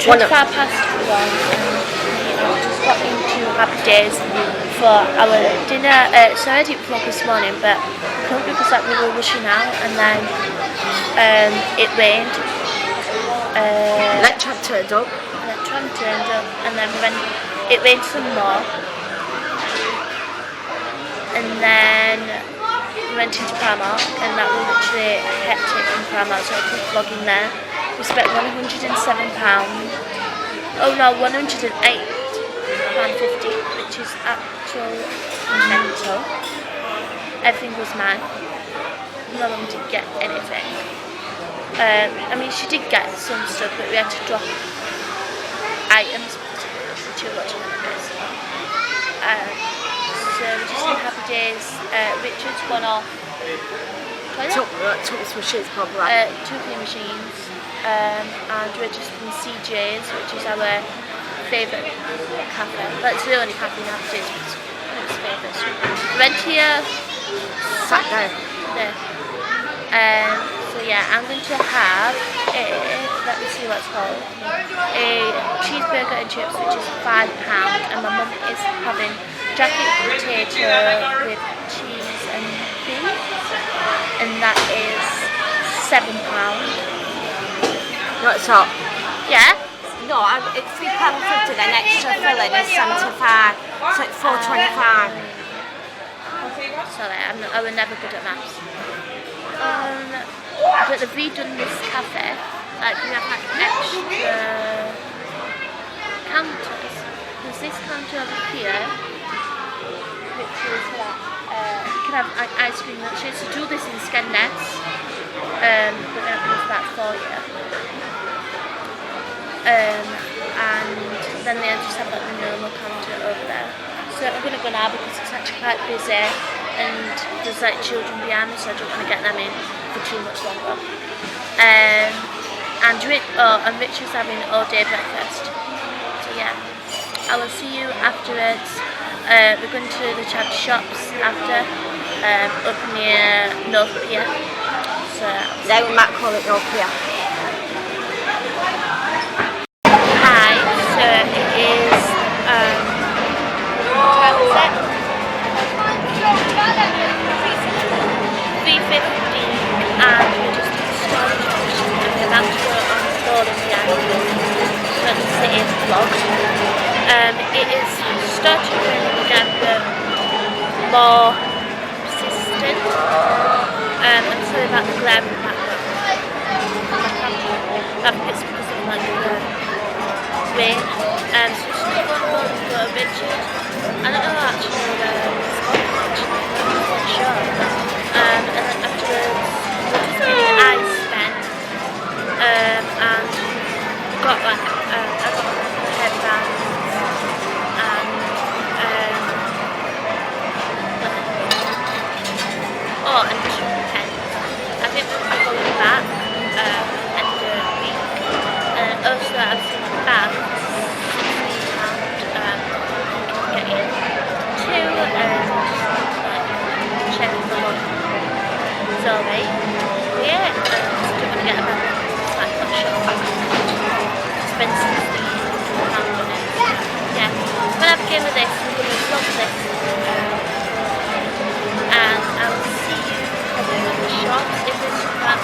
25 past 1. We just got into Happy Days for our dinner. So I didn't vlog this morning, but because like we were rushing out, and then it rained. Tram turned up. And then it rained some more. And then we went into Primark, and that was literally hectic in Primark, so I keep vlogging there. We spent £107. Oh no, £108.50, which is actual mental. Everything was mine. No one did get anything. I mean, she did get some stuff, but we had to drop items because it was too much of this. So we're just in Happy Days. Richard's gone off. Took us machines probably. Two machines. And we're just in CJ's, which is our favourite cafe. That's the only cafe in Happy Days, but it's favourite. We went here. Sat down. There. So yeah, I'm going to have let me see what it's called, a cheeseburger and chips, which is £5, and my mum is having jacket potato with cheese and beef, and that is £7. What's up? Yeah? No, it's £3.50, then extra filling is 75, so it's £4.25. Sorry, I was never good at maths. But they've redone this cafe, like we have like extra counters. There's this counter over here, which is like, you can have like ice cream milkshakes. So do this in Skegness, but they don't do that for you. And then they just have like the normal counter over there. So I'm going to go now because it's actually quite busy, and there's like children behind me, so I don't want to get them in for too much longer. And Richard's having all-day breakfast. So yeah, I will see you afterwards. We're going to the charity shops after, up near North Pier. So they might call it North Pier. Hi, so it is what was it? 3:50, and we're just in the storage section, and we're about to go on the floor in the island. So let me sit in vlog. It is starting to get more persistent. I'm sorry about the glare in the background. I think it's because of like the rain. So just going to go and go to Richard. I don't know actually where it's gone actually. I'm not sure. And then afterwards, we're just getting ice spent. And got like I got a headband and and just pens. I think we're going back end of the week. Also I've seen a bag £16 getting two check the month. So yeah, still want to get a bag. Like not sure. Spend £16 on it. Yeah. When I begin with this, we're going to vlog this. And I will see you probably in the shops if it's bad.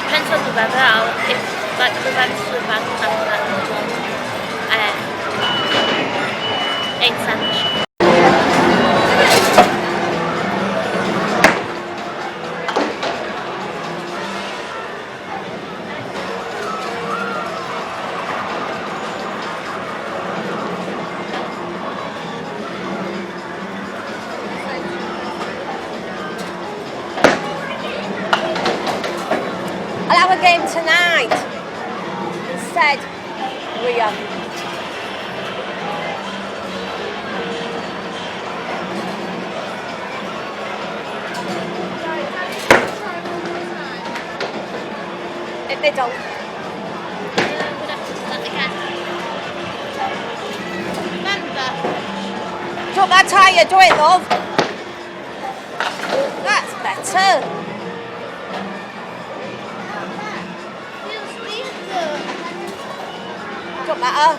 Depends on the weather. If like the weather's so bad after that inside the shop. I'll have a game tonight. Instead, we are. If they don't. Drop that tyre, do it, love. That's better. Don't matter.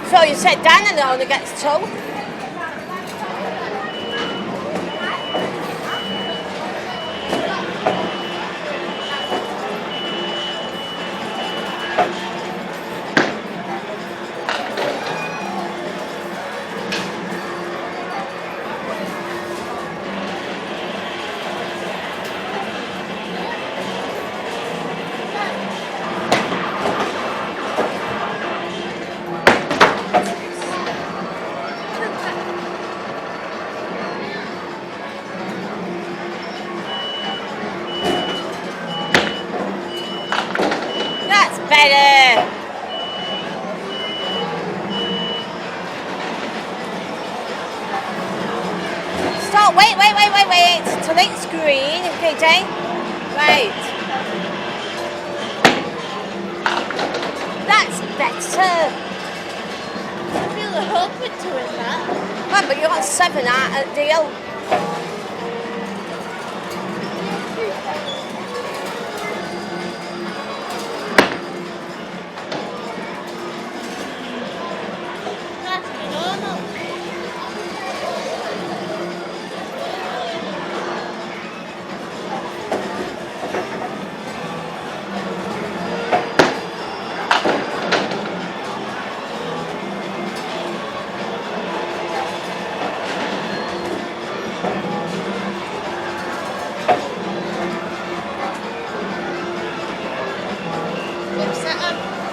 So you sit down and it only gets 2. That's better. Stop, wait, till it's green, okay, Jane? Right. That's better. I really hope we're doing that. Right, but you got 7 out at deal. That's normal.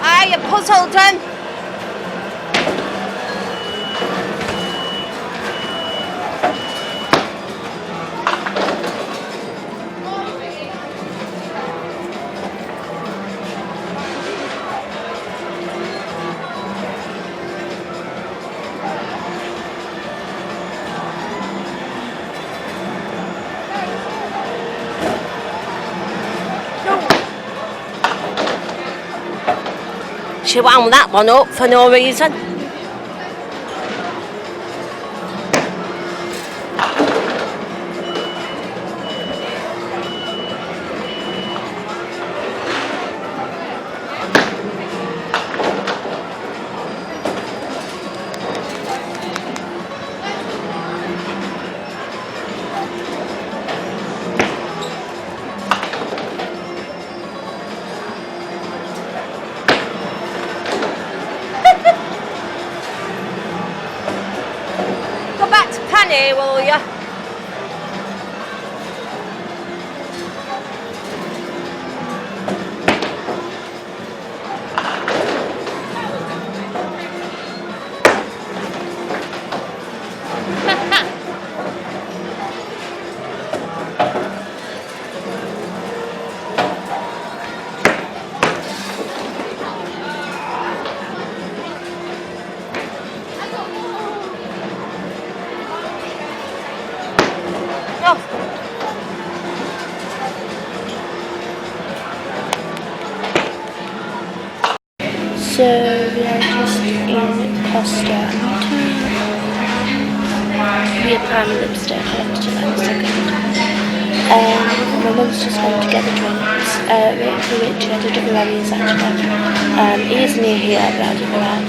Ah, you're puzzled then. She wound that one up for no reason. Go back to Penny, will you? No. So we are just in Costa. We are priming lipstick. I'll have to do that in a second. My mum's just gone to get the drinks. Waiting for Richard. I don't know where he is actually. He is near here, but I don't know where.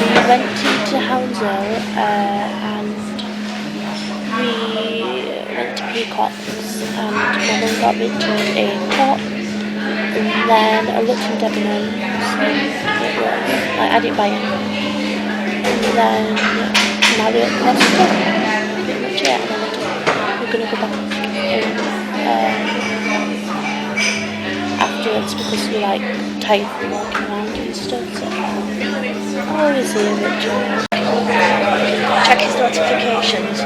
We went into Hounslow and we went to Peacock's and my mum got Richard a top. And then I looked in Debenhams, I didn't buy it. And then Marriott Costa, pretty much it. And then we're going to go back in afterwards because we like tired from walking around and stuff. So where is he, Richard? Check his notifications.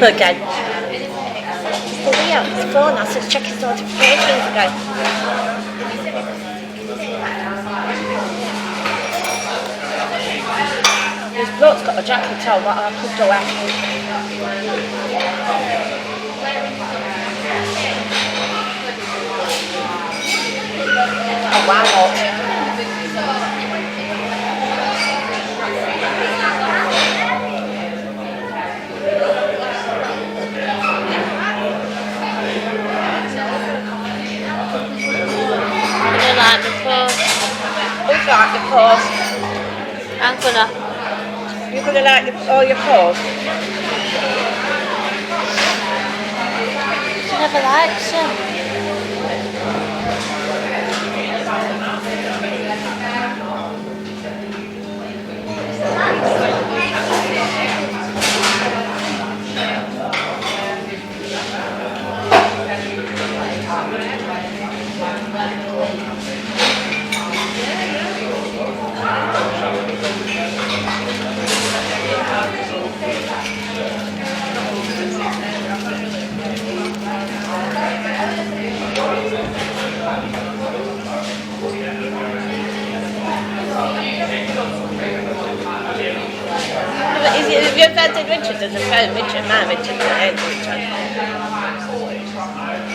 Again. Still here, his phone, I said check his notifications again. This bloke's got a jacket on that I could do it. Oh, why not? like all your clothes? She never likes him. Have you ever did Richard as a phone? Richard, man, Richard, Richard.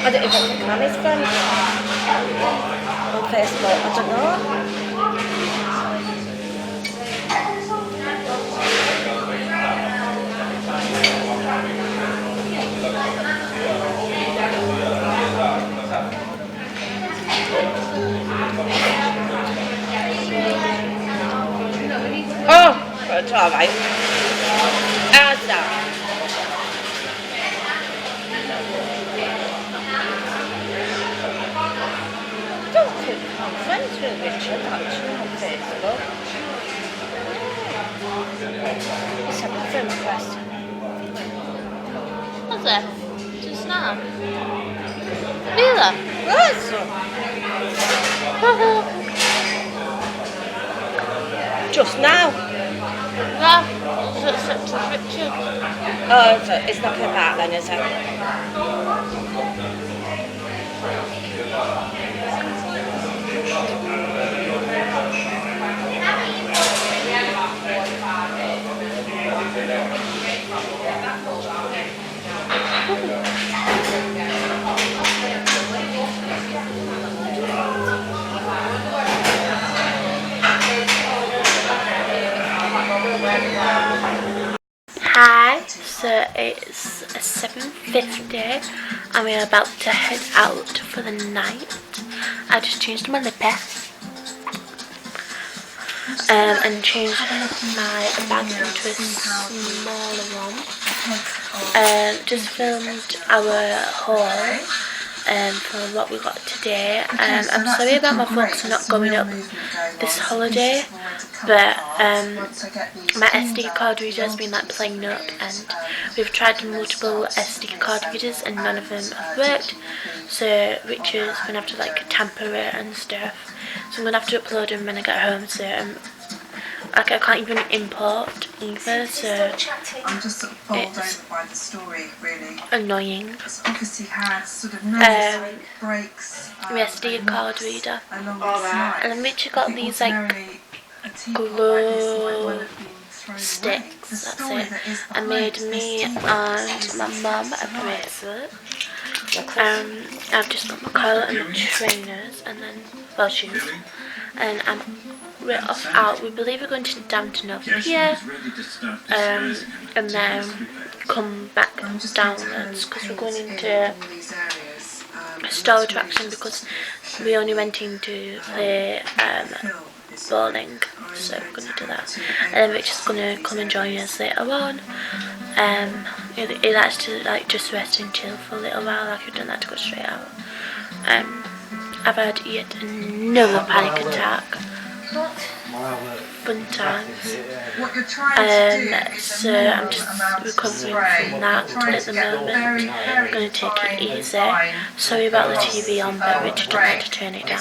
I don't even think I'm his friend on Facebook. I don't know. Oh, it's all right. How's that? I don't think I'm friends with Richard actually on Facebook. Let's have a friend request. Was it? Just now? Really? Yes. Just now. Yeah. Is it such a Richard? Oh, it's not coming back then, is it? Hi, so it's 7:50 and we're about to head out for the night. I just changed my lippy and changed my bag into a smaller one. Just filmed our haul for what we got today. I'm sorry about my vlogs not going up this holiday, but my SD card reader has been like playing up, and we've tried multiple SD card readers and none of them have worked, so Richard's gonna have to like tamper it and stuff, so I'm gonna have to upload them when I get home. So like I can't even import either, so I'm just sort of bowled over by the story, really. annoying. It's obviously had sort of no breaks. My SD card reader, Along this night. and then Richard got these like glow sticks, that's it. I made me and my mum a bracelet. I've just got my collar and my trainers and then, well, shoes. And we're off out. We believe we're going to Downton over here, and then come back downwards because we're going into a store attraction because we only went in to play bowling, so we're going to do that. And then Richard's going to come and join us later on. He likes to like just rest and chill for a little while. Like we've done that to go straight out. I've had yet another panic attack. Fun times. So I'm just recovering from that at the moment. I'm going to take it easy. Sorry about the TV on, but Richard don't like to turn it down.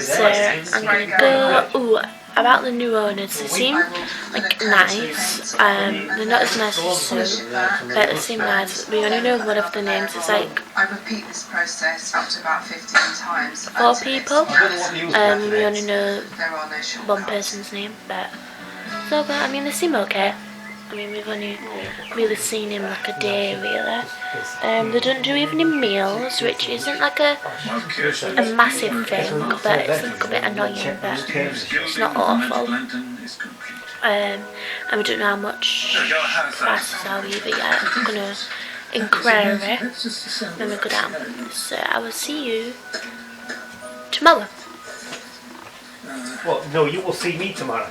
So I'm going to go. Ooh, about the new owners, they seem like nice. They're not as nice as Sue, but they seem nice. We only know one of the names. It's like I repeat this process up to about 15 times. 4 people. We only know one person's name, but so good. I mean, they seem okay. I mean, we've only really seen him like a day, really. They don't do evening meals, which isn't like a massive thing, but it's like a bit annoying, but it's not awful. And we don't know how much prices are either yet. I'm gonna inquire when we go down. So I will see you tomorrow. Well, no, you will see me tomorrow.